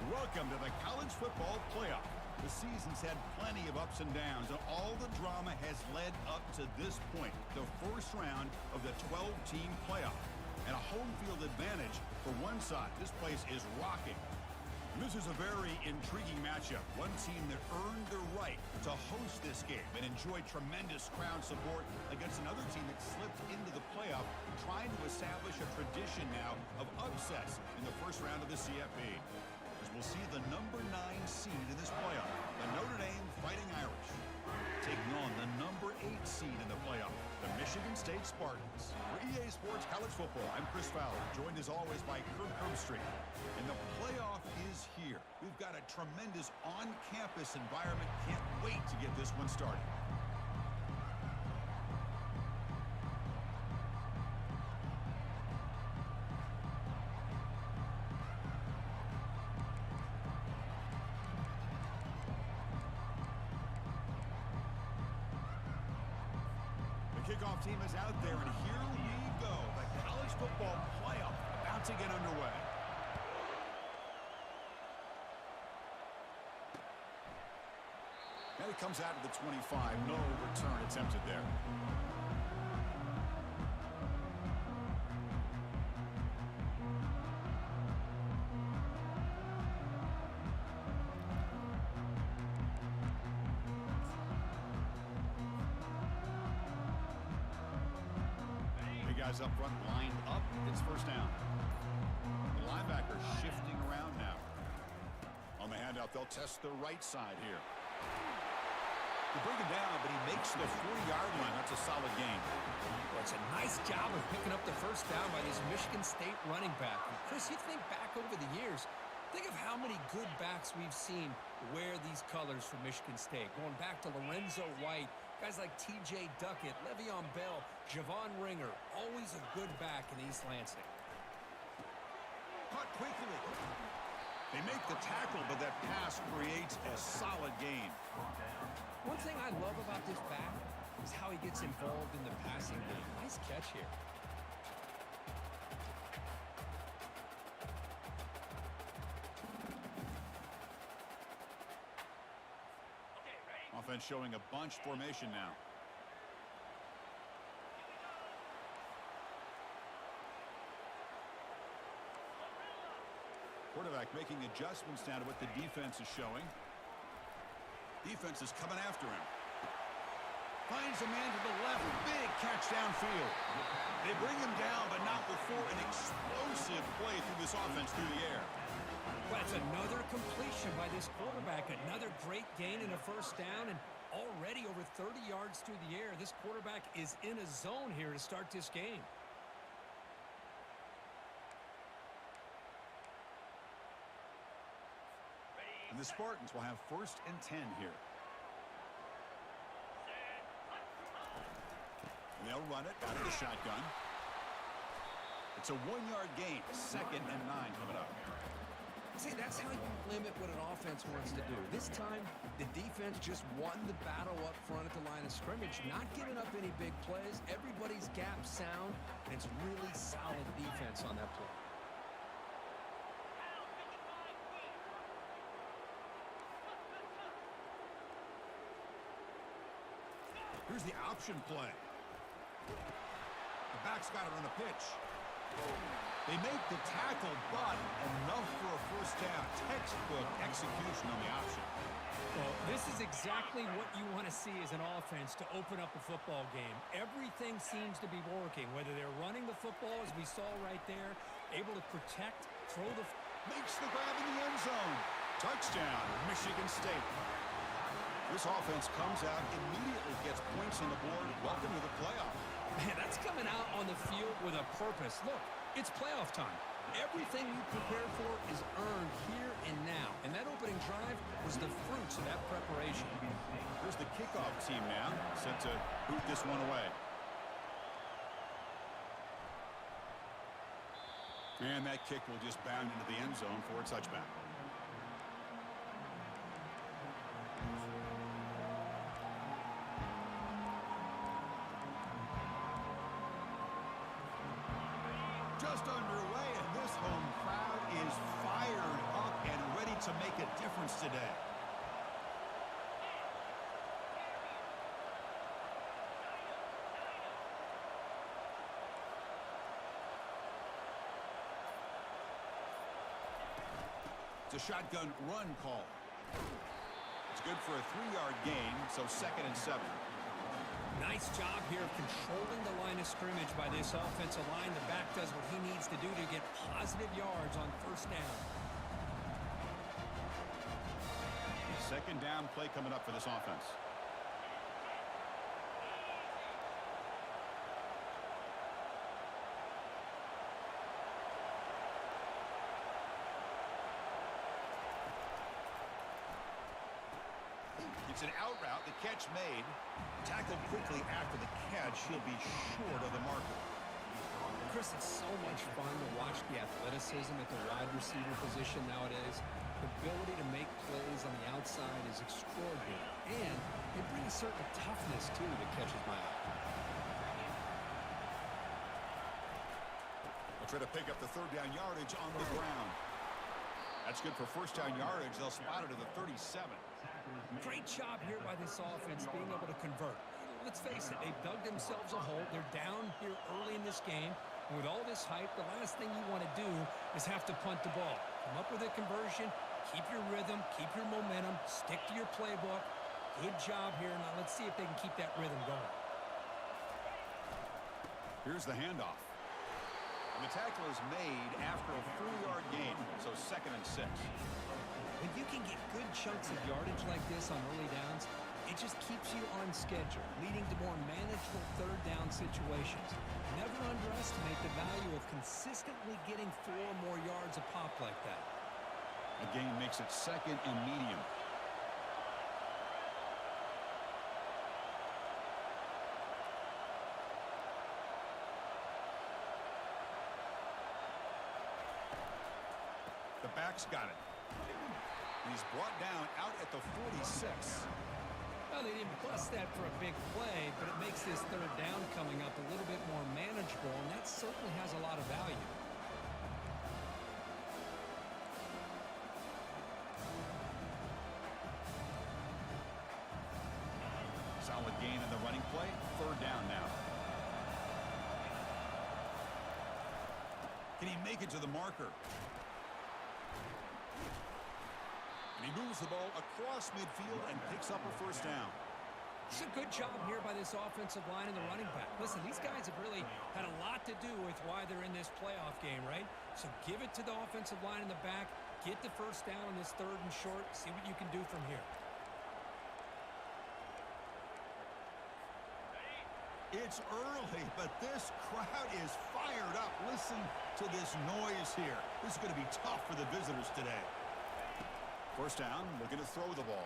Welcome to the college football playoff. The season's had plenty of ups and downs, and all the drama has led up to this point, the first round of the 12-team playoff. And a home field advantage for one side. This place is rocking. This is a very intriguing matchup. One team that earned the right to host this game and enjoyed tremendous crowd support against another team that slipped into the playoff, trying to establish a tradition now of upsets in the first round of the CFP. As we'll see the number 9 seed in this playoff, the Notre Dame Fighting Irish, taking on the number 8 seed in the playoff, the Michigan State Spartans. For EA Sports College Football, I'm Chris Fowler, joined as always by Kirk Street. And the playoff is here. We've got a tremendous on-campus environment. Can't wait to get this one started. Kickoff team is out there, and here we go. The college football playoff about to get underway. And it comes out to the 25. No return attempted there. Guys up front lined up. It's first down. The linebacker shifting around now. On the handout, they'll test the right side here. They bring him down, but he makes the 40-yard line. That's a solid gain. Well, it's a nice job of picking up the first down by this Michigan State running back. And Chris, you think back over the years, think of how many good backs we've seen wear these colors for Michigan State. Going back to Lorenzo White, guys like T.J. Duckett, Le'Veon Bell, Javon Ringer, always a good back in East Lansing. Caught quickly. They make the tackle, but that pass creates a solid gain. One thing I love about this back is how he gets involved in the passing game. Nice catch here. Offense showing a bunch formation now. Quarterback making adjustments now to what the defense is showing. Defense is coming after him. Finds a man to the left. Big catch downfield. They bring him down, but not before an explosive play through this offense through the air. Well, that's another completion by this quarterback. Another great gain in a first down, and already over 30 yards through the air. This quarterback is in a zone here to start this game. And the Spartans will have 1st and 10 here. And they'll run it out of the shotgun. It's a 1-yard gain. 2nd and 9 coming up. See, that's how you limit what an offense wants to do. This time, the defense just won the battle up front at the line of scrimmage, not giving up any big plays. Everybody's gap sound, and it's really solid defense on that play. Here's the option play. The back's got it on the pitch. They make the tackle, but enough for a first down. Textbook execution on the option. Well, this is exactly what you want to see as an offense to open up a football game. Everything seems to be working, whether they're running the football, as we saw right there, able to protect, throw the... Makes the grab in the end zone. Touchdown, Michigan State. This offense comes out, immediately gets points on the board. Welcome to the playoff. Man, that's coming out on the field with a purpose. Look, it's playoff time. Everything you prepare for is earned here and now. And that opening drive was the fruits of that preparation. Here's the kickoff team now, set to boot this one away. And that kick will just bound into the end zone for a touchback. Just underway, and this home crowd is fired up and ready make a difference today. It's a shotgun run call. It's good for a 3-yard gain, so 2nd and 7. Nice job here of controlling the line of scrimmage by this offensive line. The back does what he needs to do to get positive yards on 1st down. 2nd down play coming up for this offense. It's an out route. The catch made. Tackled quickly after the catch. He'll be short of the marker. Chris, it's so much fun to watch the athleticism at the wide receiver position nowadays. The ability to make plays on the outside is extraordinary. And it brings a certain toughness, too, that catches my eye. They'll try to pick up the 3rd down yardage on the ground. That's good for 1st down yardage. They'll spot it at the 37. Great job here by this offense being able to convert. Let's face it, they've dug themselves a hole. They're down here early in this game. And with all this hype, the last thing you want to do is have to punt the ball. Come up with a conversion, keep your rhythm, keep your momentum, stick to your playbook. Good job here. Now let's see if they can keep that rhythm going. Here's the handoff. And the tackle is made after a 4-yard gain, so 2nd and 6. When you can get good chunks of yardage like this on early downs, it just keeps you on schedule, leading to more manageable 3rd down situations. Never underestimate the value of consistently getting 4 or more yards a pop like that. The gain makes it 2nd and medium. The back's got it. He's brought down out at the 46. Well, they didn't bust that for a big play, but it makes this 3rd down coming up a little bit more manageable, and that certainly has a lot of value. Solid gain in the running play. 3rd down now. Can he make it to the marker? And he moves the ball across midfield and picks up a 1st down. It's a good job here by this offensive line and the running back. Listen, these guys have really had a lot to do with why they're in this playoff game, right? So give it to the offensive line in the back. Get the 1st down on this 3rd and short. See what you can do from here. It's early, but this crowd is fired up. Listen to this noise here. This is going to be tough for the visitors today. 1st down, looking to throw the ball.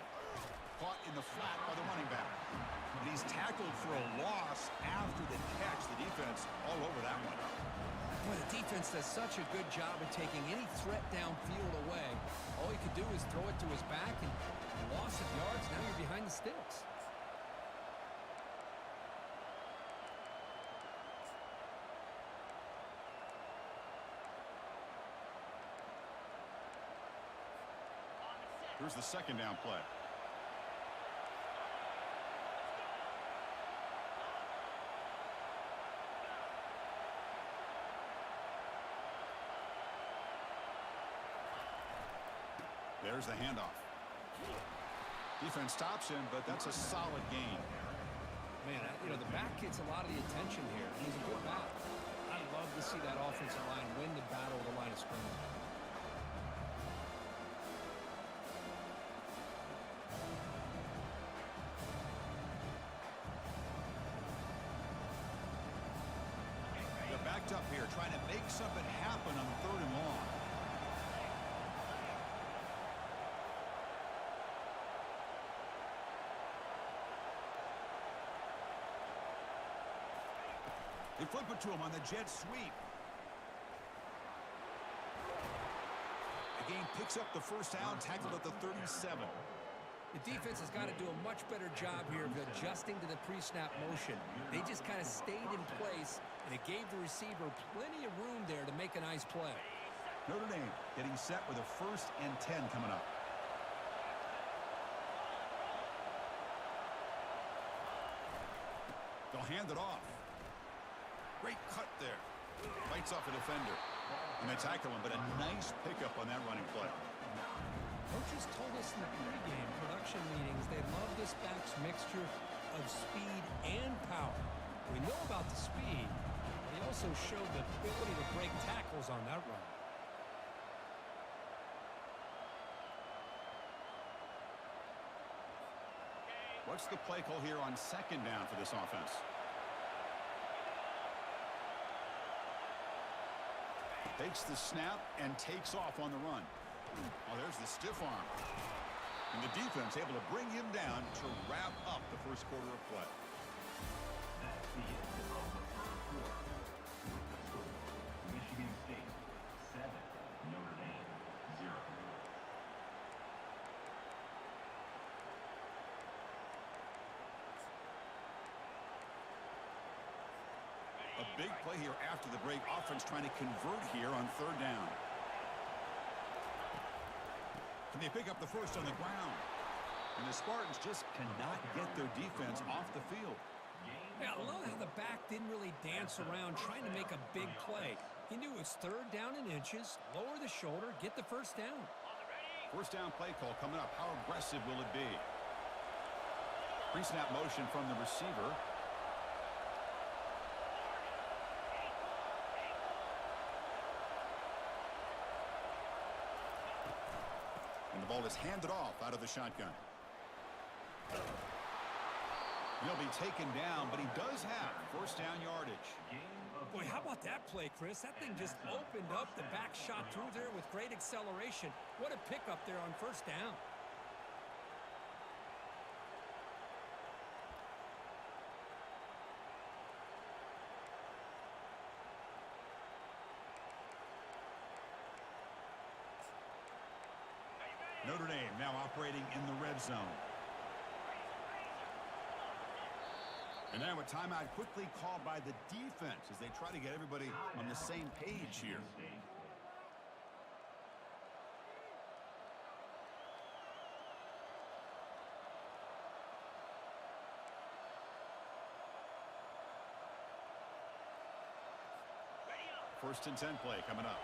Caught in the flat by the running back. And he's tackled for a loss after the catch. The defense all over that one. Boy, the defense does such a good job of taking any threat downfield away. All he could do is throw it to his back, and loss of yards, now you're behind the sticks. Here's the 2nd down play. There's the handoff. Defense stops him, but that's a solid gain. Man, the back gets a lot of the attention here. He's a good back. I'd love to see that offensive line win the battle of the line of scrimmage. Backed up here, trying to make something happen on 3rd and long. They flip it to him on the jet sweep. The game picks up the 1st down, tackled at the 37. The defense has got to do a much better job here of adjusting to the pre-snap motion. They just kind of stayed in place, and it gave the receiver plenty of room there to make a nice play. Notre Dame getting set with a 1st and 10 coming up. They'll hand it off. Great cut there. Fights off a defender. And they tackle him, but a nice pickup on that running play. Coaches told us in the pregame production meetings they love this back's mixture of speed and power. We know about the speed, but he also showed the ability to break tackles on that run. What's the play call here on second down for this offense? Takes the snap and takes off on the run. Oh, there's the stiff arm. And the defense able to bring him down to wrap up the first quarter of play. That's the end of the first quarter. Michigan State 7, Notre Dame 0. A big play here after the break. Offense trying to convert here on third down. Can they pick up the first on the ground? And the Spartans just cannot get their defense off the field. Yeah, I love how the back didn't really dance around trying to make a big play. He knew it's third down in inches, lower the shoulder, get the first down. First down play call coming up. How aggressive will it be? Pre-snap motion from the receiver. And the ball is handed off out of the shotgun. He'll be taken down, but he does have first down yardage. Boy, how about that play, Chris? That thing just opened up. The back shot through there with great acceleration. What a pickup there on first down. Notre Dame now operating in the red zone. And now a timeout quickly called by the defense as they try to get everybody on the same page here. First and 10 play coming up.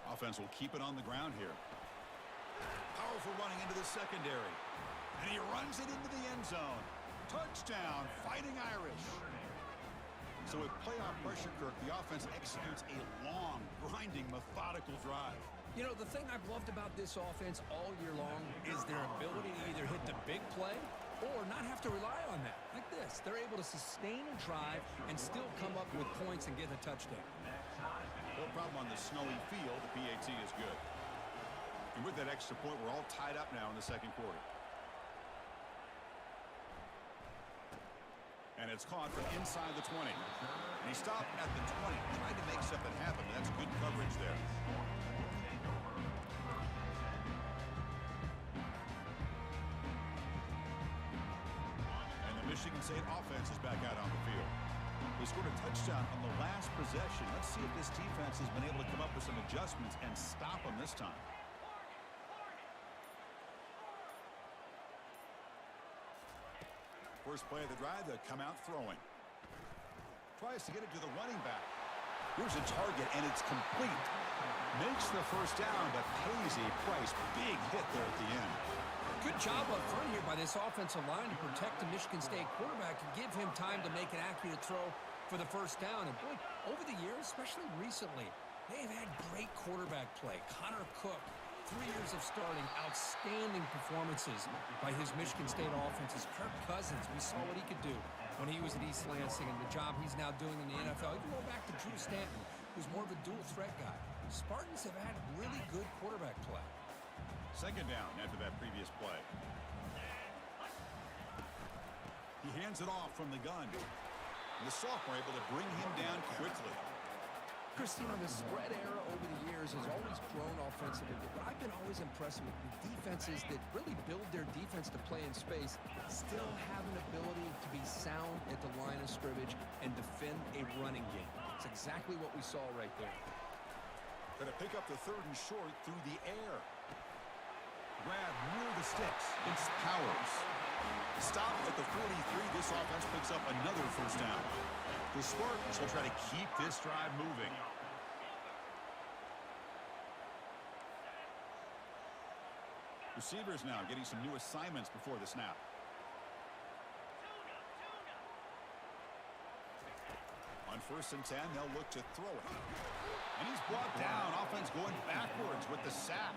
Offense will keep it on the ground here. Powerful running into the secondary. And he runs it into the end zone. Touchdown, Fighting Irish. So with playoff pressure, Kirk, the offense executes a long, grinding, methodical drive. You know, the thing I've loved about this offense all year long is their ability to either hit the big play or not have to rely on that. Like this, they're able to sustain a drive and still come up with points and get a touchdown. No problem on the snowy field. The PAT is good. And with that extra point, we're all tied up now in the second quarter. And it's caught from inside the 20. And he stopped at the 20, trying to make something happen. That's good coverage there. And the Michigan State offense is back out on the field. They scored a touchdown on the last possession. Let's see if this defense has been able to come up with some adjustments and stop them this time. First play of the drive, they'll come out throwing. Tries to get it to the running back. Here's a target, and it's complete. Makes the first down, but pays a price. Big hit there at the end. Good job up front here by this offensive line to protect the Michigan State quarterback and give him time to make an accurate throw for the first down. And boy, over the years, especially recently, they've had great quarterback play. Connor Cook, 3 years of starting, outstanding performances by his Michigan State offenses. Kirk Cousins, we saw what he could do when he was at East Lansing and the job he's now doing in the NFL. Even go back to Drew Stanton, who's more of a dual threat guy. Spartans have had really good quarterback play. Second down after that previous play. He hands it off from the gun. The sophomore able to bring him down quickly. Christine, the spread era over the years has always grown offensively, but I've been always impressed with the defenses that really build their defense to play in space, still have an ability to be sound at the line of scrimmage and defend a running game. It's exactly what we saw right there. Going to Pick up the 3rd and short through the air. Grab near the sticks. It's Powers. Stop at the 43. This offense picks up another first down. The Spartans will try to keep this drive moving. Receivers now getting some new assignments before the snap. On 1st and 10, they'll look to throw it. And he's brought down. Offense going backwards with the sack.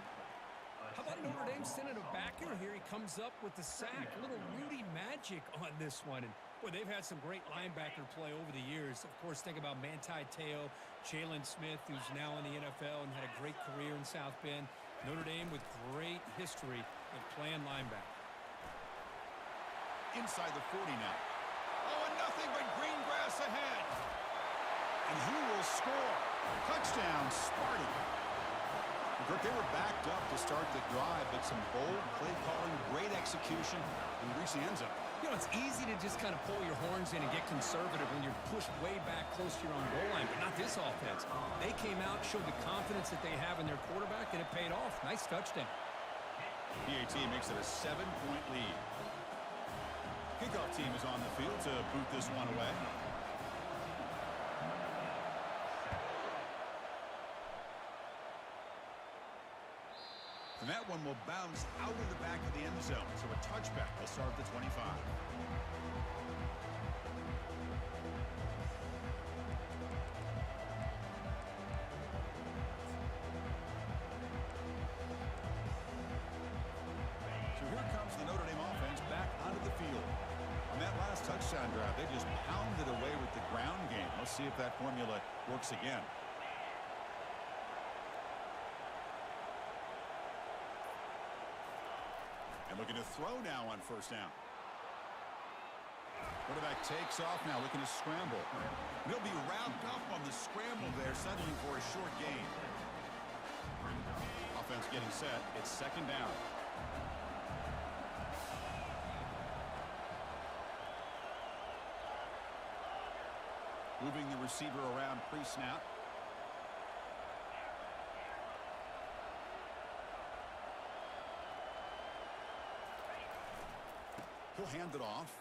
How about Notre Dame sending a backer? Here he comes up with the sack. A little Rudy magic on this one. And, boy, they've had some great linebacker play over the years. Of course, think about Manti Te'o, Jalen Smith, who's now in the NFL and had a great career in South Bend. Notre Dame with great history of playing linebacker. Inside the 40 now. Oh, and nothing but green grass ahead. And he will score. Touchdown, Sparty. They were backed up to start the drive, but some bold play calling, great execution, and reach the end zone. You know, it's easy to just kind of pull your horns in and get conservative when you're pushed way back close to your own goal line, but not this offense. They came out, showed the confidence that they have in their quarterback, and it paid off. Nice touchdown. PAT makes it a 7-point lead. Kickoff team is on the field to boot this one away. And that one will bounce out of the back of the end zone. So a touchback will start at the 25. So here comes the Notre Dame offense back onto the field. On that last touchdown drive, they just pounded away with the ground game. Let's see if that formula works again. And looking to throw now on 1st down. Quarterback takes off now, looking to scramble. He'll be wrapped up on the scramble there, settling for a short gain. Offense getting set. It's 2nd down. Moving the receiver around pre-snap. He'll hand it off.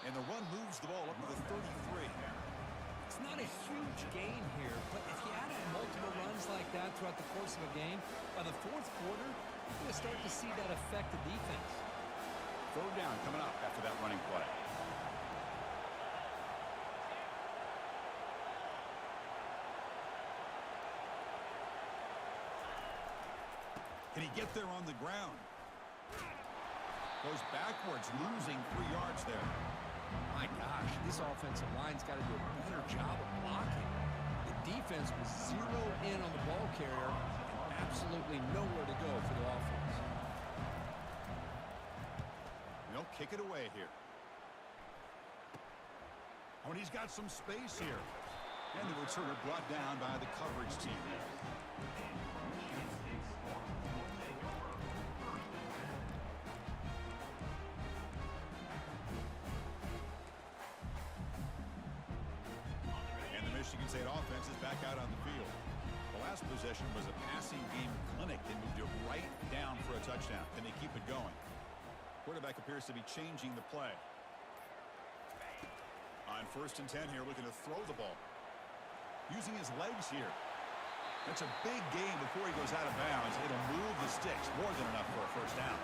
And the run moves the ball up to the 33. It's not a huge gain here, but if you add up multiple runs like that throughout the course of a game, by the 4th quarter, you're going to start to see that affect the defense. 3rd down coming up after that running play. Can he get there on the ground? Goes backwards, losing 3 yards there. My gosh, this offensive line's got to do a better job of blocking. The defense was zeroed in on the ball carrier and absolutely nowhere to go for the offense. They'll kick it away here. Oh, and he's got some space here. And the returner brought down by the coverage team. Michigan State offense is back out on the field. The last possession was a passing game clinic. They moved it right down for a touchdown. Can they keep it going? Quarterback appears to be changing the play. On 1st and 10 here, looking to throw the ball. Using his legs here. That's a big gain before he goes out of bounds. It'll move the sticks more than enough for a 1st down.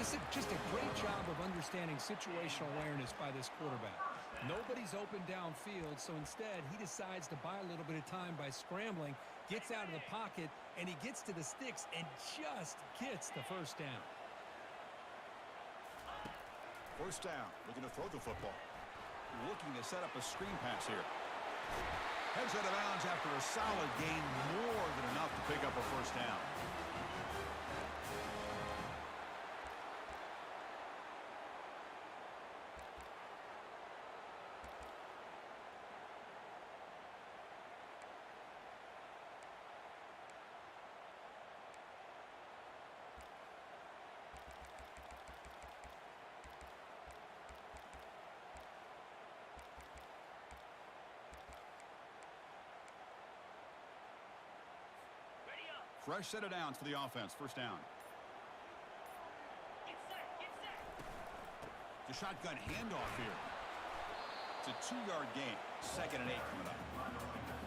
This is just a great job of understanding situational awareness by this quarterback. Nobody's open downfield, so instead he decides to buy a little bit of time by scrambling, gets out of the pocket, and he gets to the sticks and just gets the 1st down. 1st down, looking to throw the football. Looking to set up a screen pass here. Heads out of bounds after a solid gain, more than enough to pick up a 1st down. Fresh set of downs for the offense. First down. The shotgun handoff here. It's a 2-yard gain. 2nd and 8 coming up.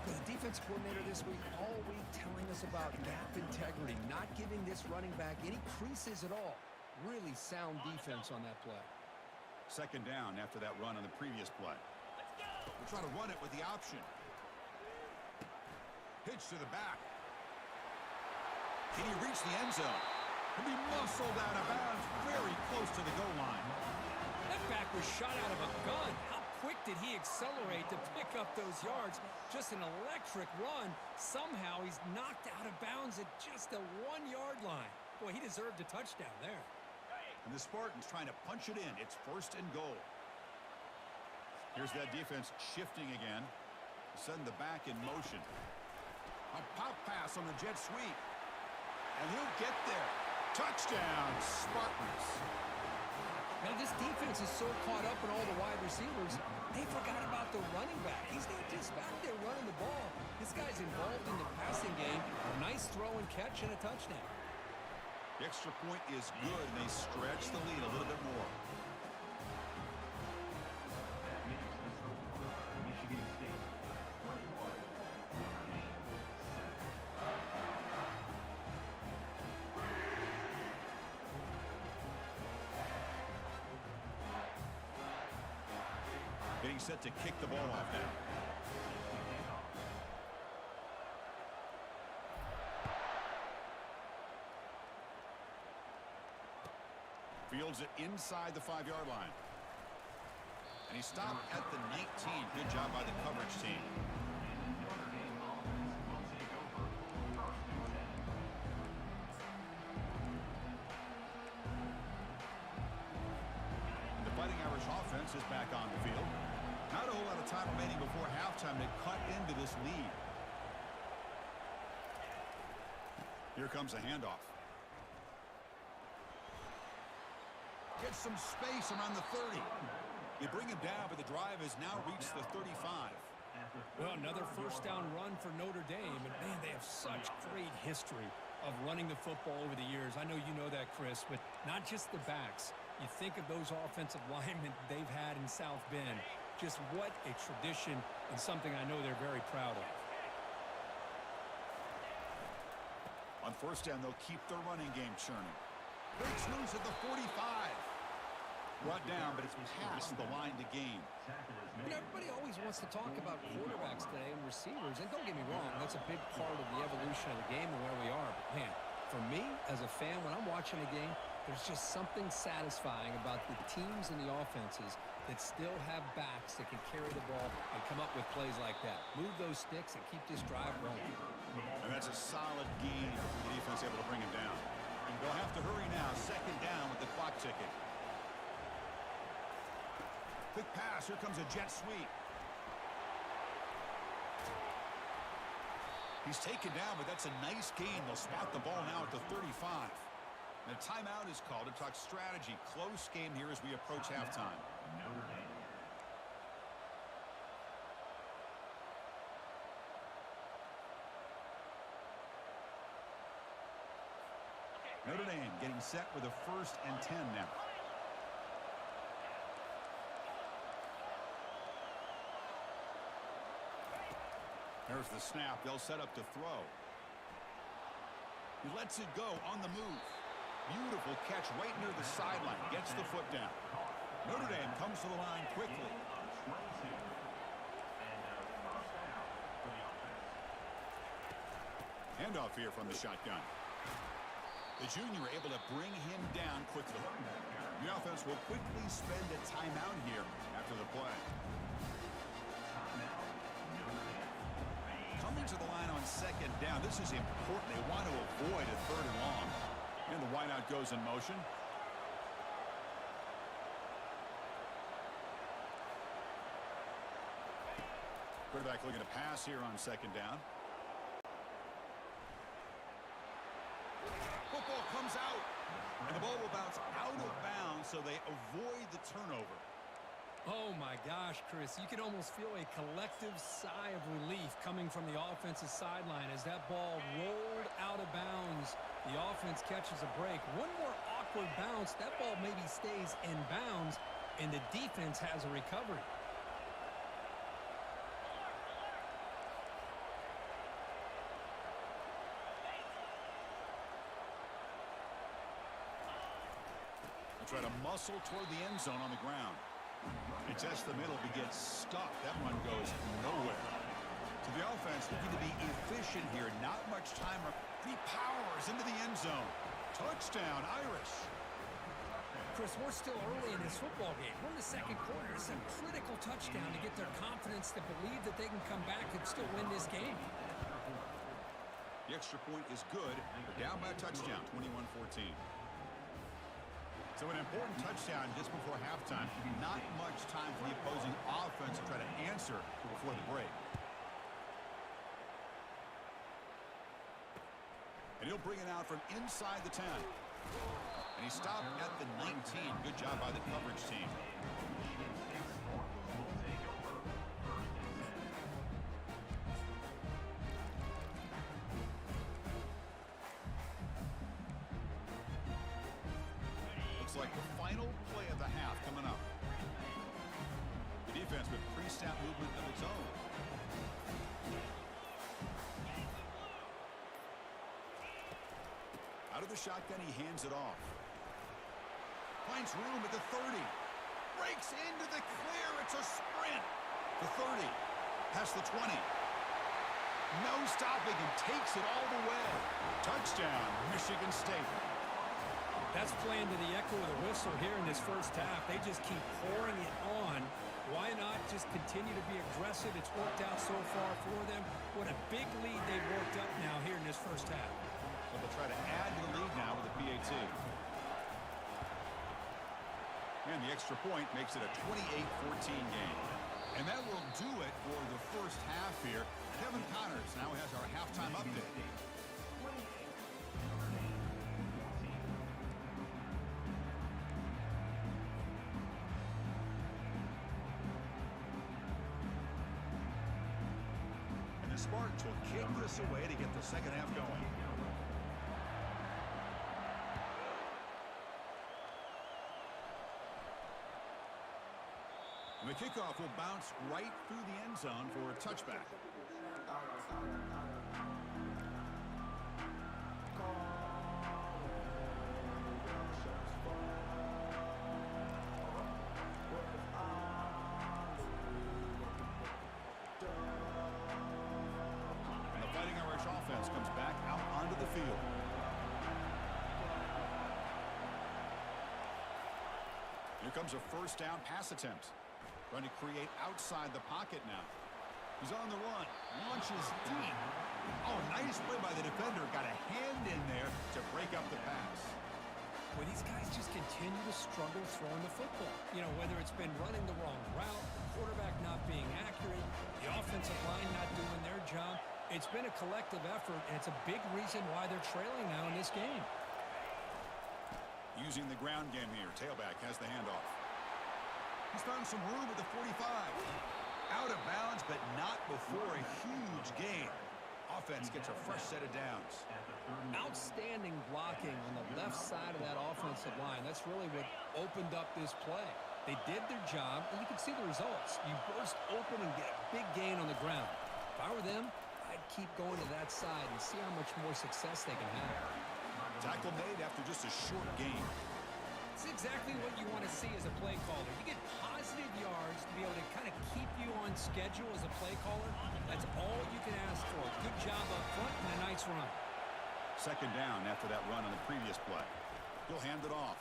The defense coordinator this week all week telling us about gap integrity, not giving this running back any creases at all. Really sound defense on that play. 2nd down after that run on the previous play. We'll try to run it with the option. Pitch to the back. Can he reach the end zone? He'll be muscled out of bounds very close to the goal line. That back was shot out of a gun. How quick did he accelerate to pick up those yards? Just an electric run. Somehow he's knocked out of bounds at just the 1-yard line. Boy, he deserved a touchdown there. And the Spartans trying to punch it in. It's 1st and goal. Here's that defense shifting again. Send the back in motion. A pop pass on the jet sweep. And he'll get there. Touchdown, Spartans. Now, this defense is so caught up in all the wide receivers, they forgot about the running back. He's not just back there running the ball. This guy's involved in the passing game. Nice throw and catch and a touchdown. The extra point is good, and they stretch the lead a little bit more. Michigan State 21, Notre Dame 7. Getting set to kick the ball off now. Fields it inside the 5-yard line. And he stopped at the 19. Good job by the coverage team. Notre Dame offense will take over 1st and 10. The Fighting Irish offense is back on the field. Not a whole lot of time remaining before halftime to cut into this lead. Here comes a handoff. Gets some space around the 30. You bring him down, but the drive has now reached the 35. Well, another 1st down run for Notre Dame. And, man, they have such great history of running the football over the years. I know you know that, Chris, but not just the backs. You think of those offensive linemen they've had in South Bend. Just what a tradition and something I know they're very proud of. On 1st down, they'll keep their running game churning. Breaks loose at the 45. Brought down, but it's past the line to gain. You know, everybody always wants to talk about quarterbacks today and receivers, and don't get me wrong, that's a big part of the evolution of the game and where we are. But, man, for me, as a fan, when I'm watching a game, there's just something satisfying about the teams and the offenses that still have backs that can carry the ball and come up with plays like that. Move those sticks and keep this drive rolling. And that's a solid gain. The defense able to bring him down. They'll have to hurry now. 2nd down with the clock ticking. Quick pass. Here comes a jet sweep. He's taken down, but that's a nice gain. They'll spot the ball now at the 35. And a timeout is called to talk strategy. Close game here as we approach halftime. Notre Dame. Notre Dame getting set with a 1st and 10 now. There's the snap. They'll set up to throw. He lets it go on the move. Beautiful catch right near the sideline. Gets the foot down. Notre Dame comes to the line quickly. Handoff here from the shotgun. The junior able to bring him down quickly. The offense will quickly spend a timeout here after the play. Coming to the line on 2nd down. This is important. They want to avoid a 3rd and long. And the wideout goes in motion. Quarterback looking to pass here on 2nd down. Football comes out. And the ball will bounce out of bounds, so they avoid the turnover. Oh my gosh, Chris, you can almost feel a collective sigh of relief coming from the offensive sideline as that ball rolled out of bounds. The offense catches a break. One more awkward bounce, that ball maybe stays in bounds, and the defense has a recovery. Try to muscle toward the end zone on the ground. He tests the middle, but gets stuck. That one goes nowhere. So the offense looking to be efficient here. Not much time. He powers into the end zone. Touchdown, Irish. Chris, we're still early in this football game. We're in the second quarter. It's a critical touchdown to get their confidence to believe that they can come back and still win this game. The extra point is good. They're down by a touchdown, 21-14. So an important touchdown just before halftime. Not much time for the opposing offense to try to answer before the break. And he'll bring it out from inside the 10. And he stopped at the 19. Good job by the coverage team. Like the final play of the half coming up. The defense with pre-snap movement of its own. Out of the shotgun, he hands it off. Finds room at the 30. Breaks into the clear. It's a sprint. The 30. Past the 20. No stopping and takes it all the way. Touchdown, Michigan State. That's playing to the echo of the whistle here in this first half. They just keep pouring it on. Why not just continue to be aggressive? It's worked out so far for them. What a big lead they've worked up now here in this first half. So they'll try to add to the lead now with the PAT. And the extra point makes it a 28-14 game. And that will do it for the first half here. Kevin Connors now has our halftime update. Sparks will kick this away to get the second half going. And the kickoff will bounce right through the end zone for a touchback. Offense comes back out onto the field. Here comes a first down pass attempt. Trying to create outside the pocket now. He's on the run. Launches deep. Oh, nice play by the defender. Got a hand in there to break up the pass. Well, these guys just continue to struggle throwing the football. You know, whether it's been running the wrong route, the quarterback not being accurate, the offensive line not doing their job. It's been a collective effort, and it's a big reason why they're trailing now in this game. Using the ground game here. Tailback has the handoff. He's found some room at the 45. Out of bounds, but not before a huge gain. Offense gets a fresh set of downs. Outstanding blocking on the left side of that offensive line. That's really what opened up this play. They did their job, and you can see the results. You burst open and get a big gain on the ground. If I were them, I'd keep going to that side and see how much more success they can have. Tackle made after just a short gain. It's exactly what you want to see as a play caller. You get positive yards to be able to kind of keep you on schedule as a play caller. That's all you can ask for. Good job up front and a nice run. Second down after that run on the previous play. He'll hand it off.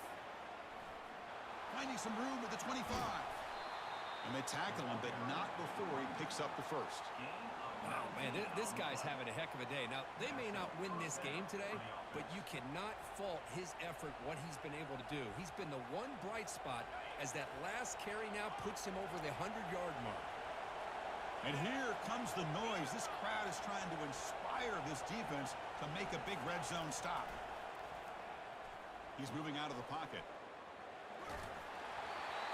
Finding some room at the 25. And they tackle him, but not before he picks up the first. Wow, man, this guy's having a heck of a day. Now, they may not win this game today, but you cannot fault his effort, what he's been able to do. He's been the one bright spot as that last carry now puts him over the 100-yard mark. And here comes the noise. This crowd is trying to inspire this defense to make a big red zone stop. He's moving out of the pocket.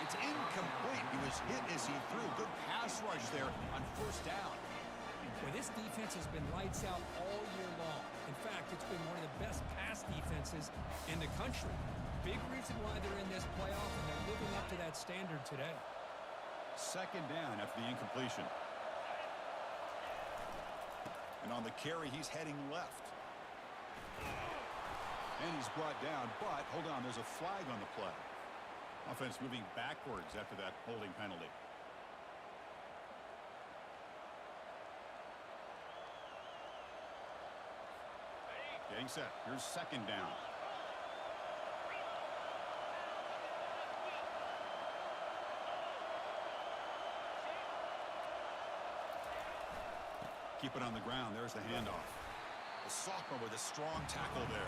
It's incomplete. He was hit as he threw. Good pass rush there on first down. Well, this defense has been lights out all year long. In fact, it's been one of the best pass defenses in the country. Big reason why they're in this playoff, and they're living up to that standard today. Second down after the incompletion. And on the carry, he's heading left. And he's brought down, but hold on, there's a flag on the play. Offense moving backwards after that holding penalty. Getting set. Here's second down. Keep it on the ground. There's the handoff. The sophomore with a strong tackle there.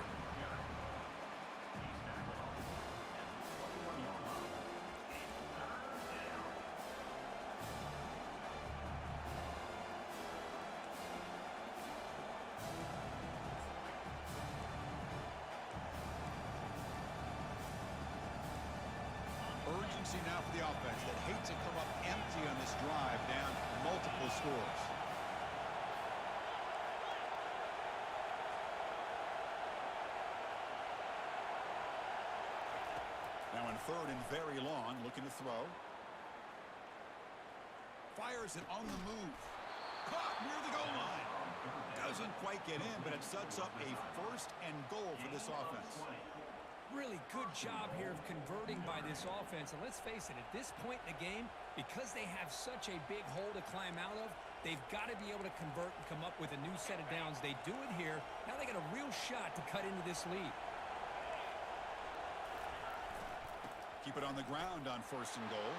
Urgency now for the offense that hate to come up empty on this drive, down multiple scores. Now in third and very long, looking to throw. Fires it on the move. Caught near the goal line. Doesn't quite get in, but it sets up a first and goal for this offense. Really good job here of converting by this offense. And let's face it, at this point in the game, because they have such a big hole to climb out of, they've got to be able to convert and come up with a new set of downs. They do it here. Now they got a real shot to cut into this lead. Keep it on the ground on first and goal.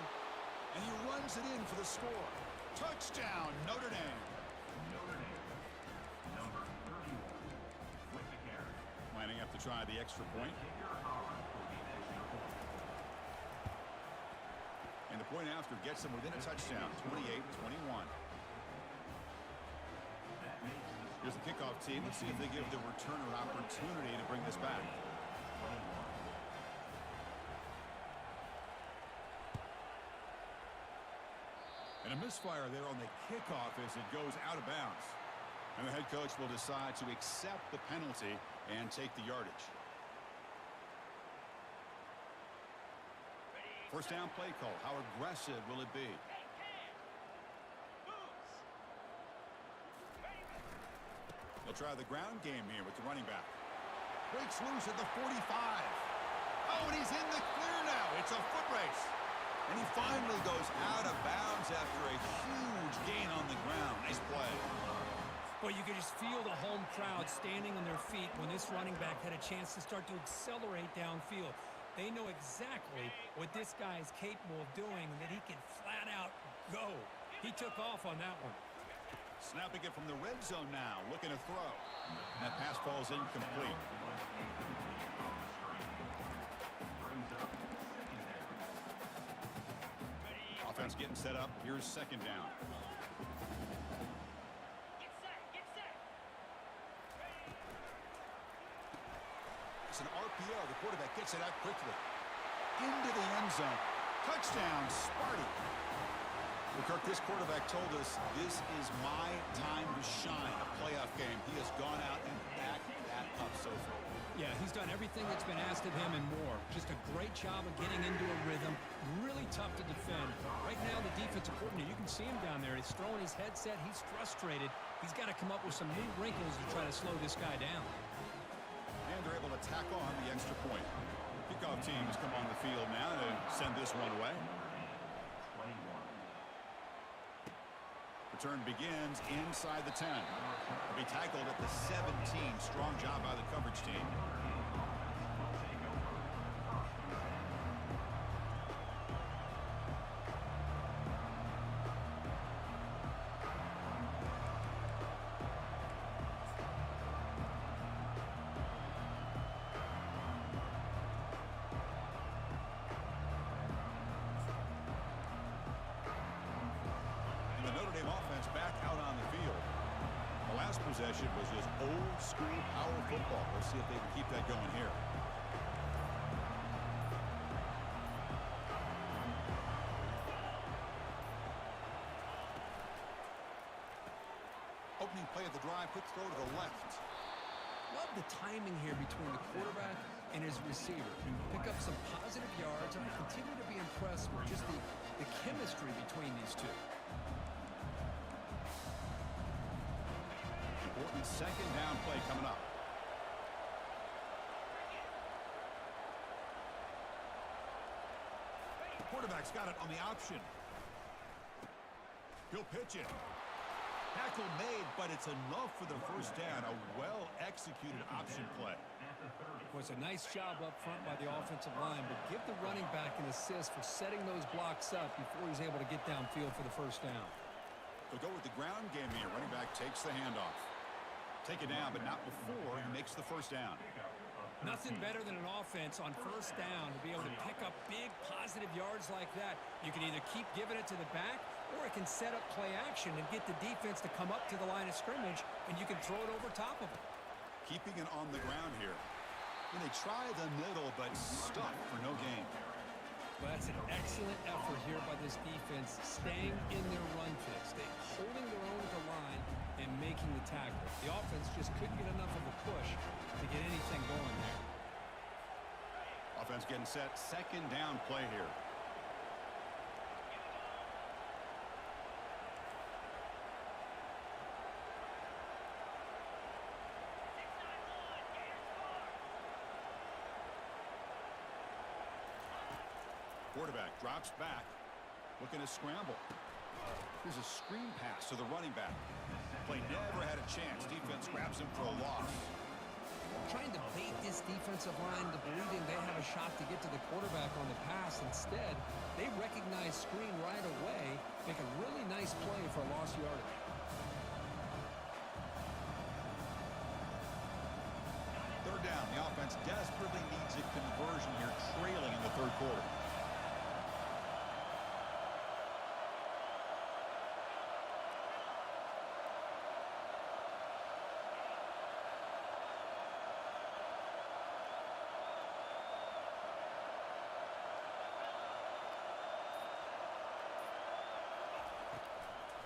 And he runs it in for the score. Touchdown, Notre Dame. Notre Dame, number 31, with the carry. Lining up to try the extra point. And the point after gets them within a touchdown, 28-21. Here's the kickoff team. Let's see if they give the returner opportunity to bring this back. And a misfire there on the kickoff as it goes out of bounds. And the head coach will decide to accept the penalty and take the yardage. First down play call. How aggressive will it be? They'll try the ground game here with the running back. Breaks loose at the 45. Oh, and he's in the clear now. It's a foot race. And he finally goes out of bounds after a huge gain on the ground. Nice play. Well, you could just feel the home crowd standing on their feet when this running back had a chance to start to accelerate downfield. They know exactly what this guy is capable of doing and that he can flat out go. He took off on that one. Snapping it from the red zone now, looking to throw. That pass falls incomplete. Offense getting set up. Here's second down. It's an RPO. The quarterback gets it out quickly. Into the end zone. Touchdown, Sparty. Well, Kirk, this quarterback told us this is my time to shine. A playoff game. He has gone out and backed that up so far. Yeah, he's done everything that's been asked of him and more. Just a great job of getting into a rhythm. Really tough to defend. Right now, the defensive coordinator, you can see him down there. He's throwing his headset. He's frustrated. He's got to come up with some new wrinkles to try to slow this guy down. And they're able to tack on the extra point. Kickoff teams come on the field now to send this one away. Return begins inside the 10. He'll be tackled at the 17. Strong job by the coverage team. Offense back out on the field. The last possession was just old school power football. We'll see if they can keep that going here. Opening play of the drive, quick throw to the left. Love the timing here between the quarterback and his receiver. Pick up some positive yards, and I continue to be impressed with just the chemistry between these two. Important second down play coming up. The quarterback's got it on the option. He'll pitch it. Tackle made, but it's enough for the first down. A well-executed option play. Was a nice job up front by the offensive line, but give the running back an assist for setting those blocks up before he's able to get downfield for the first down. They'll go with the ground game here. Running back takes the handoff. Take it down, but not before he makes the first down. Nothing better than an offense on first down to be able to pick up big positive yards like that. You can either keep giving it to the back, or it can set up play action and get the defense to come up to the line of scrimmage, and you can throw it over top of it. Keeping it on the ground here. And they try the middle, but stuck for no gain. Well, that's an excellent effort here by this defense, staying in their run fix. They're holding their own at the line and making the tackle. The offense just couldn't get enough of a push to get anything going there. Offense getting set. Second down play here. Quarterback drops back, looking to scramble. Here's a screen pass to the running back. Play never had a chance. Defense grabs him for a loss. Trying to bait this defensive line to believing they have a shot to get to the quarterback on the pass. Instead, they recognize screen right away, make a really nice play for a lost yardage. Third down. The offense desperately needs a conversion here, trailing in the third quarter.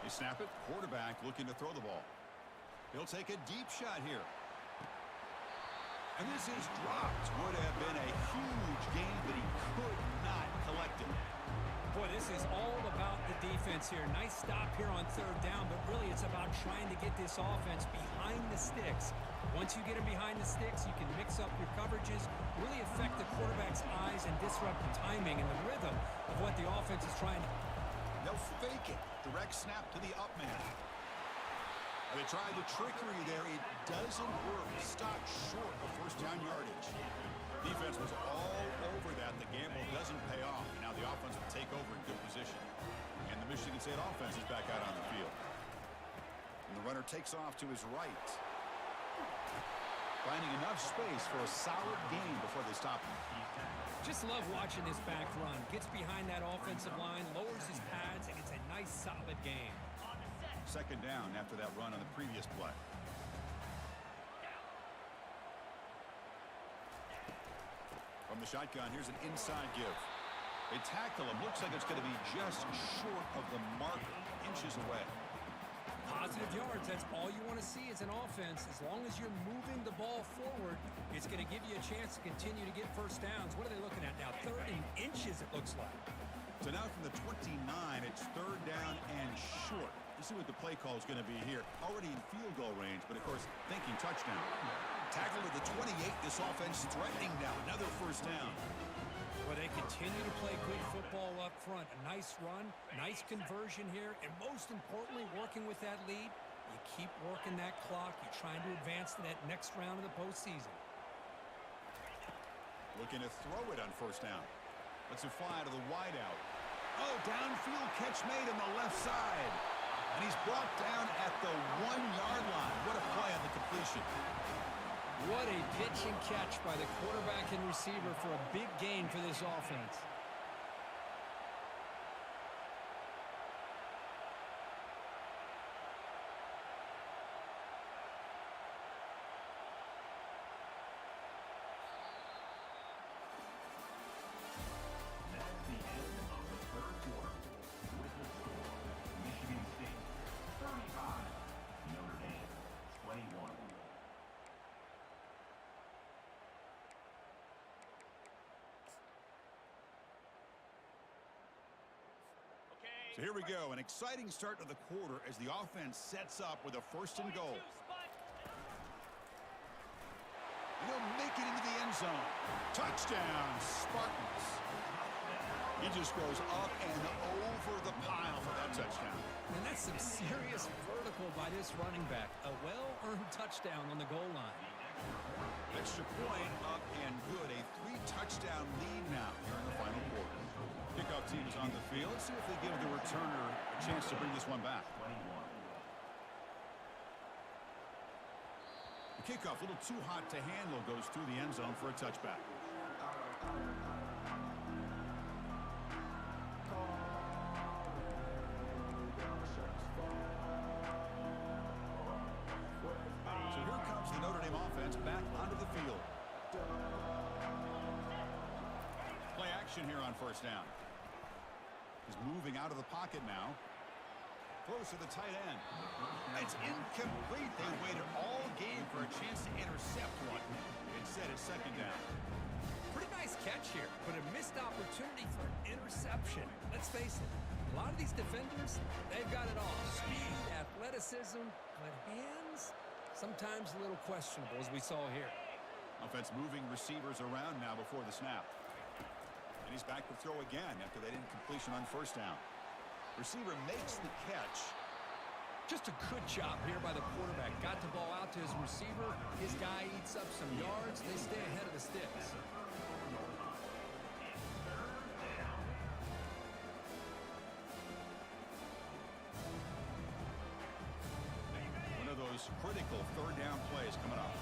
They snap it. Quarterback looking to throw the ball. He'll take a deep shot here. And this is dropped. Would have been a huge gain, but he could not collect it. Boy, this is all about the defense here. Nice stop here on third down, but really it's about trying to get this offense behind the sticks. Once you get them behind the sticks, you can mix up your coverages, really affect the quarterback's eyes and disrupt the timing and the rhythm of what the offense is trying to. They'll fake it. Direct snap to the up man. They tried the trickery there. It doesn't work. Stopped short of first down yardage. Defense was all over that. The gamble doesn't pay off. Now the offense will take over in good position. And the Michigan State offense is back out on the field. And the runner takes off to his right. Finding enough space for a solid gain before they stop him. Just love watching this back run. Gets behind that offensive line, lowers his pads, and it's a nice, solid game. Second down after that run on the previous play. From the shotgun, here's an inside give. They tackle him. Looks like it's going to be just short of the marker, inches away. Positive yards, that's all you want to see as an offense. As long as you're moving the ball forward, it's going to give you a chance to continue to get first downs. What are they looking at now? 30 inches, it looks like. So now from the 29, it's third down and short. You see what the play call is going to be here. Already in field goal range, but of course, thinking touchdown. Tackle to the 28. This offense threatening now. Another first down. Well, they continue to play good football up front. A nice run, nice conversion here, and most importantly, working with that lead, you keep working that clock. You're trying to advance to that next round of the postseason. Looking to throw it on first down. Lets it fly to the wideout. Oh, downfield catch made on the left side. And he's brought down at the 1-yard line. What a play on the completion. What a pitch and catch by the quarterback and receiver for a big gain for this offense. That's the end of the third quarter. With the score, Michigan State 35, Notre Dame So here we go, an exciting start to the quarter as the offense sets up with a 1st and goal. And he'll make it into the end zone. Touchdown, Spartans. He just goes up and over the pile for that touchdown. And that's some serious vertical by this running back. A well-earned touchdown on the goal line. Extra point up and good. A 3-touchdown lead now here in the final quarter. Kickoff team is on the field. See if they give the returner a chance to bring this one back. The kickoff, a little too hot to handle, goes through the end zone for a touchback. So here comes the Notre Dame offense back onto the field. Play action here on 1st down. He's moving out of the pocket now. Close to the tight end. It's incomplete. They waited all game for a chance to intercept one. Instead, it's 2nd down. Pretty nice catch here, but a missed opportunity for an interception. Let's face it, a lot of these defenders, they've got it all. Speed, athleticism, but hands, sometimes a little questionable, as we saw here. Offense moving receivers around now before the snap. And he's back to throw again after that incompletion on 1st down. Receiver makes the catch. Just a good job here by the quarterback. Got the ball out to his receiver. His guy eats up some yards. They stay ahead of the sticks. One of those critical 3rd down plays coming up.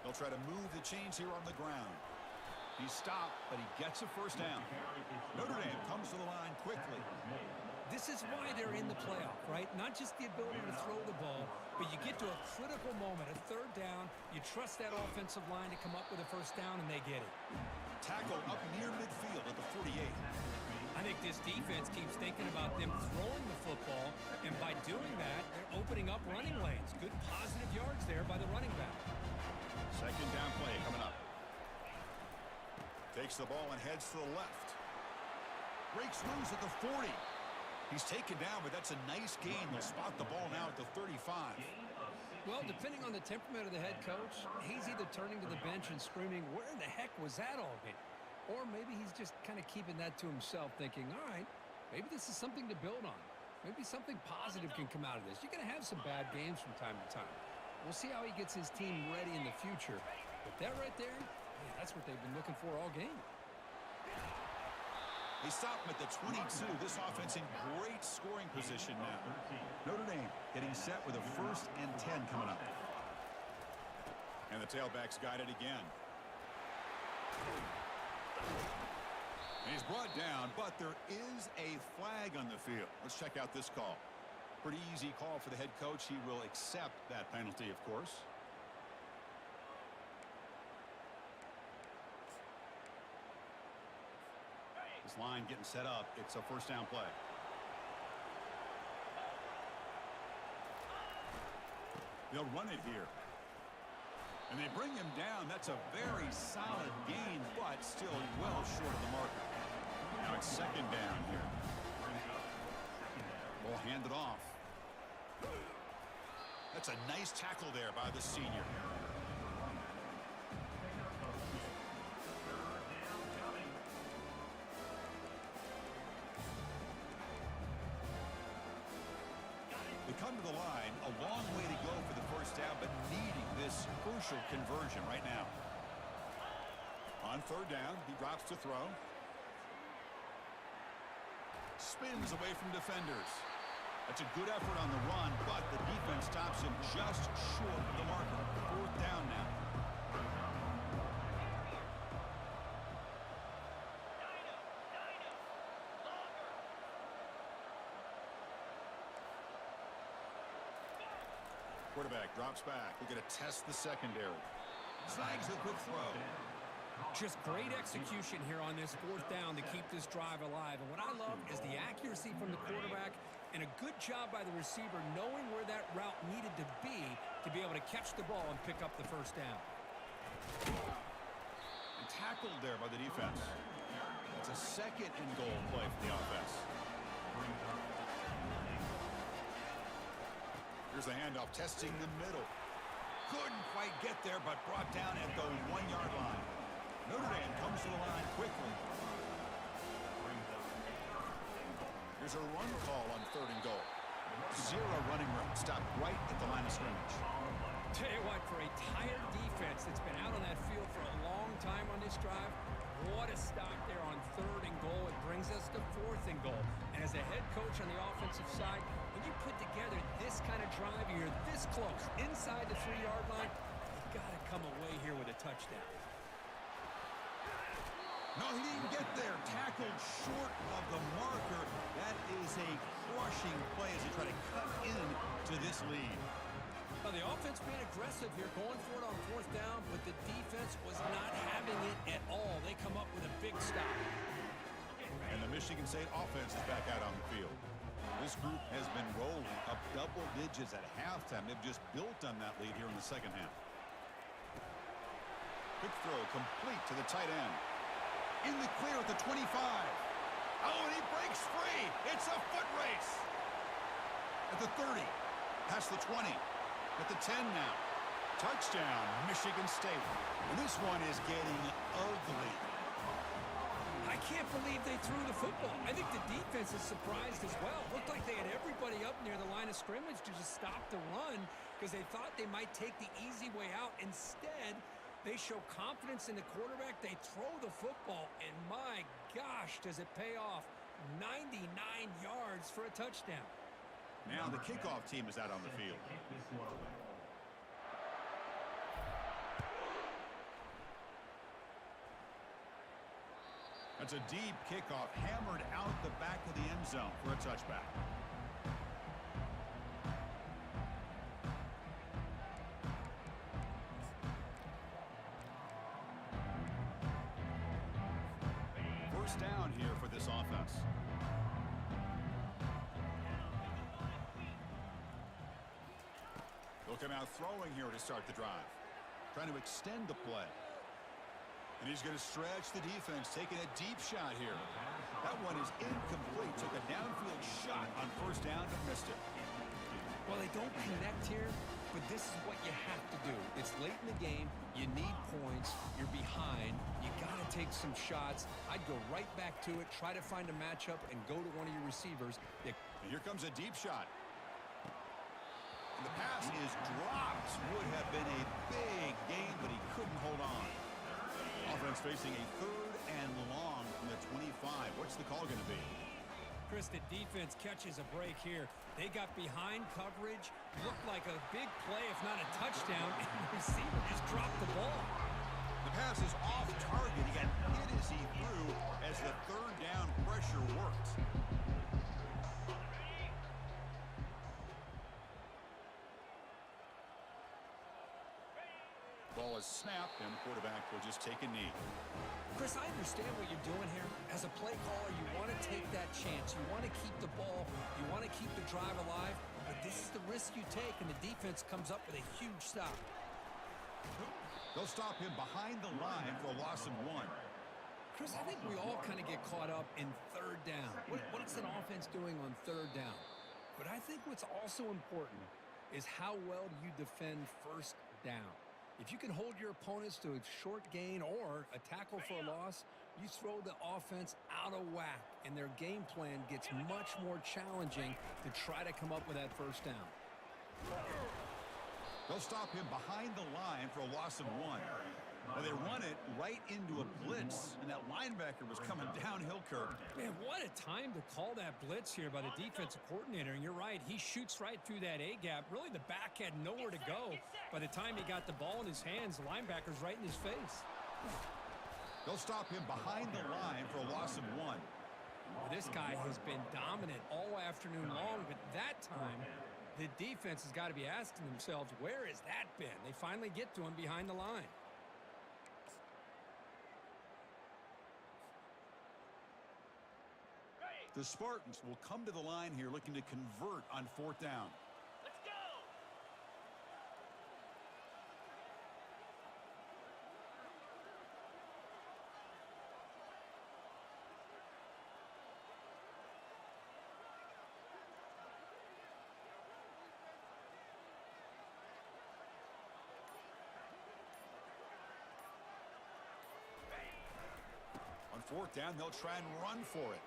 They'll try to move the chains here on the ground. He's stopped, but he gets a 1st down. Notre Dame comes to the line quickly. This is why they're in the playoff, right? Not just the ability to throw the ball, but you get to a critical moment, a 3rd down. You trust that offensive line to come up with a 1st down, and they get it. Tackle up near midfield at the 48. I think this defense keeps thinking about them throwing the football, and by doing that, they're opening up running lanes. Good positive yards there by the running back. 2nd down play coming up. Takes the ball and heads to the left. Breaks loose at the 40. He's taken down, but that's a nice gain. They'll spot the ball now at the 35. Well, depending on the temperament of the head coach, he's either turning to the bench and screaming, where in the heck was that all game? Or maybe he's just kind of keeping that to himself, thinking, all right, maybe this is something to build on. Maybe something positive can come out of this. You're going to have some bad games from time to time. We'll see how he gets his team ready in the future. But that right there, man, that's what they've been looking for all game. They stop him at the 22. This offense in great scoring position now. Notre Dame getting set with a 1st and 10 coming up. And the tailback's got it again. And he's brought down, but there is a flag on the field. Let's check out this call. Pretty easy call for the head coach. He will accept that penalty, of course. This line getting set up. It's a 1st down play. They'll run it here. And they bring him down. That's a very solid gain, but still well short of the marker. Now it's 2nd down here. Ball handed off. That's a nice tackle there by the senior. They come to the line, a long way to go for the 1st down, but needing this crucial conversion right now. On 3rd down, he drops to throw. Spins away from defenders. That's a good effort on the run, but the defense stops him just short of the marker. 4th down now. Quarterback drops back. We're going to test the secondary. Snags a quick throw. Just great execution here on this 4th down to keep this drive alive. And what I love is the accuracy from the quarterback and a good job by the receiver knowing where that route needed to be able to catch the ball and pick up the 1st down. And tackled there by the defense. It's a second and goal play for the offense. Here's the handoff, testing the middle. Couldn't quite get there, but brought down at the 1-yard line. Notre Dame comes to the line quickly. Here's a run call on 3rd and goal. 0 running room. Stopped right at the line of scrimmage. Tell you what, for a tired defense that's been out on that field for a long time on this drive, what a stop there on 3rd and goal. It brings us to 4th and goal. And as a head coach on the offensive side, when you put together this kind of drive, you're this close, inside the 3-yard line, you got to come away here with a touchdown. No, he didn't get there. Tackled short of the marker. That is a crushing play as they try to cut into this lead. Well, the offense being aggressive here, going for it on 4th down, but the defense was not having it at all. They come up with a big stop. And the Michigan State offense is back out on the field. This group has been rolling up double digits at halftime. They've just built on that lead here in the second half. Quick throw complete to the tight end. In the clear at the 25. Oh, and he breaks free. It's a foot race. At the 30. Past the 20. At the 10 now. Touchdown, Michigan State. And this one is getting ugly. I can't believe they threw the football. I think the defense is surprised as well. Looked like they had everybody up near the line of scrimmage to just stop the run because they thought they might take the easy way out. Instead, they show confidence in the quarterback. They throw the football, and my gosh, does it pay off. 99 yards for a touchdown. Now the kickoff team is out on the field. That's a deep kickoff, hammered out the back of the end zone for a touchback. First down here for this offense. They'll come out throwing here to start the drive. Trying to extend the play. And he's going to stretch the defense, taking a deep shot here. That one is incomplete. Took a downfield shot on first down, but missed it. Well, they don't connect here, but this is what you have to do. It's late in the game. You need points. You're behind. You got to take some shots. I'd go right back to it, try to find a matchup, and go to one of your receivers. And here comes a deep shot. And the pass is dropped. Would have been a big gain, but he couldn't hold on. Offense facing a 3rd and long from the 25. What's the call going to be? Chris, the defense catches a break here. They got behind coverage, looked like a big play, if not a touchdown, and the receiver just dropped the ball. The pass is off target. He got hit as he threw as the 3rd down pressure worked. Ball is snapped, and the quarterback will just take a knee. Chris, I understand what you're doing here. As a play caller, you want to take that chance. You want to keep the ball. You want to keep the drive alive. But this is the risk you take, and the defense comes up with a huge stop. They'll stop him behind the line for a loss of 1. Chris, I think we all kind of get caught up in 3rd down. What's an offense doing on 3rd down? But I think what's also important is how well do you defend 1st down. If you can hold your opponents to a short gain or a tackle for a loss, you throw the offense out of whack, and their game plan gets much more challenging to try to come up with that 1st down. They'll stop him behind the line for a loss of 1. Well, they run it right into a blitz, and that linebacker was coming downhill, Kirk. Man, what a time to call that blitz here by the defensive coordinator. And you're right, he shoots right through that A-gap. Really, the back had nowhere to go. By the time he got the ball in his hands, the linebacker's right in his face. They'll stop him behind the line for a loss of 1. Well, this guy has been dominant all afternoon long, but that time, the defense has got to be asking themselves, where has that been? They finally get to him behind the line. The Spartans will come to the line here looking to convert on 4th down. Let's go! fourth down, they'll try and run for it.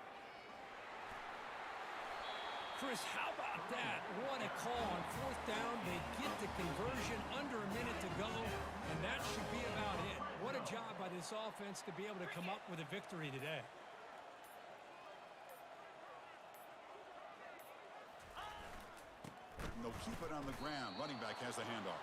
Chris, how about that? What a call on fourth down. They get the conversion under a minute to go, and that should be about it. What a job by this offense to be able to come up with a victory today. And they'll keep it on the ground. Running back has the handoff.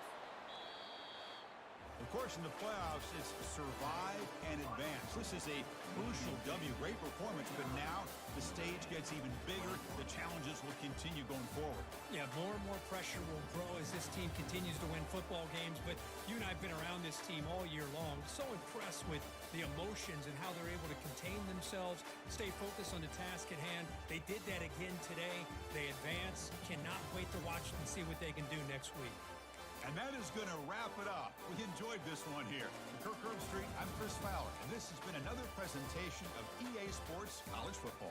Of course, in the playoffs, it's survive and advance. This is a crucial W. Great performance, but now the stage gets even bigger. The challenges will continue going forward. Yeah, more and more pressure will grow as this team continues to win football games. But you and I have been around this team all year long. So impressed with the emotions and how they're able to contain themselves, stay focused on the task at hand. They did that again today. They advance. Cannot wait to watch and see what they can do next week. And that is going to wrap it up. We enjoyed this one here. From Kirk Street, I'm Chris Fowler, and this has been another presentation of EA Sports College Football.